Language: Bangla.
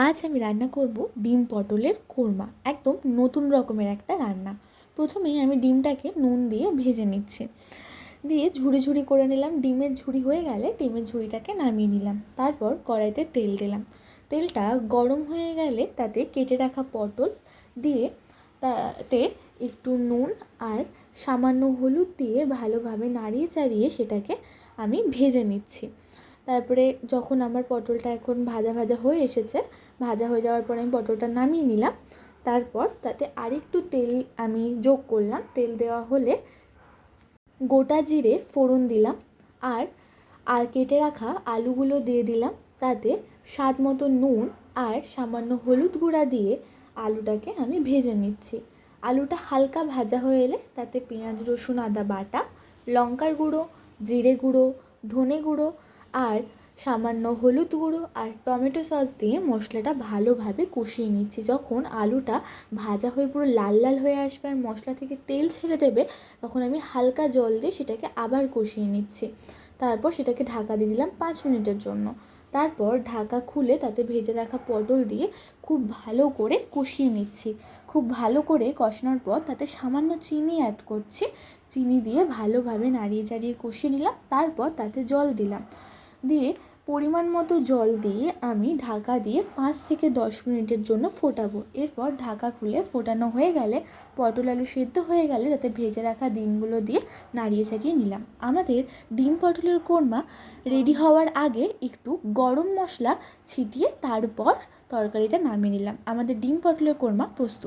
আজ আমি রান্না করব ডিম পটলের কোরমা। একদম নতুন রকমের একটা রান্না। প্রথমেই আমি ডিমটাকে নুন দিয়ে ভেজে নিচ্ছি, দিয়ে ঝুড়ি ঝুড়ি করে নিলাম। ডিমের ঝুড়ি হয়ে গেলে ডিমের ঝুড়িটাকে নামিয়ে নিলাম। তারপর কড়াইতে তেল দিলাম। তেলটা গরম হয়ে গেলে তাতে কেটে রাখা পটল দিয়ে তাতে একটু নুন আর সামান্য হলুদ দিয়ে ভালোভাবে নাড়িয়ে চাড়িয়ে সেটাকে আমি ভেজে নিচ্ছি। তারপরে যখন আমার পটলটা এখন ভাজা ভাজা হয়ে এসেছে, ভাজা হয়ে যাওয়ার পরে আমি পটলটা নামিয়ে নিলাম। তারপর তাতে আরেকটু তেল আমি যোগ করলাম। তেল দেওয়া হলে গোটা জিরে ফোড়ন দিলাম আর কেটে রাখা আলুগুলো দিয়ে দিলাম। তাতে স্বাদ মতো নুন আর সামান্য হলুদ গুঁড়া দিয়ে আলুটাকে আমি ভেজে নিচ্ছি। আলুটা হালকা ভাজা হয়ে এলে তাতে পেঁয়াজ রসুন আদা বাটা, লঙ্কার গুঁড়ো, জিরে গুঁড়ো, ধনে গুঁড়ো আর সামান্য হলুদ গুঁড়ো আর টমেটো সস দিয়ে মশলাটা ভালোভাবে কষিয়ে নিচ্ছি। যখন আলুটা ভাজা হয়ে পুরো লাল লাল হয়ে আসবে আর মশলা থেকে তেল ছেড়ে দেবে, তখন আমি হালকা জল দিয়ে সেটাকে আবার কষিয়ে নিচ্ছি। তারপর সেটাকে ঢাকা দিয়ে দিলাম 5 মিনিটের জন্য। তারপর ঢাকা খুলে তাতে ভেজে রাখা পটল দিয়ে খুব ভালো করে কষিয়ে নিচ্ছি। খুব ভালো করে কষানোর পর তাতে সামান্য চিনি অ্যাড করছি। চিনি দিয়ে ভালোভাবে নাড়িয়ে চাড়িয়ে কষিয়ে নিলাম। তারপর তাতে জল দিলাম, দিয়ে পরিমাণ মতো জল দিয়ে আমি ঢাকা দিয়ে 5 থেকে 10 মিনিটের জন্য ফোটাবো। এরপর ঢাকা খুলে ফোটানো হয়ে গেলে, পটল আলু সেদ্ধ হয়ে গেলে তাতে ভেজে রাখা ডিমগুলো দিয়ে নাড়িয়ে চাড়িয়ে নিলাম। আমাদের ডিম পটলের কোরমা রেডি হওয়ার আগে একটু গরম মশলা ছিটিয়ে তারপর তরকারিটা নামিয়ে নিলাম। আমাদের ডিম পটলের কোরমা প্রস্তুত।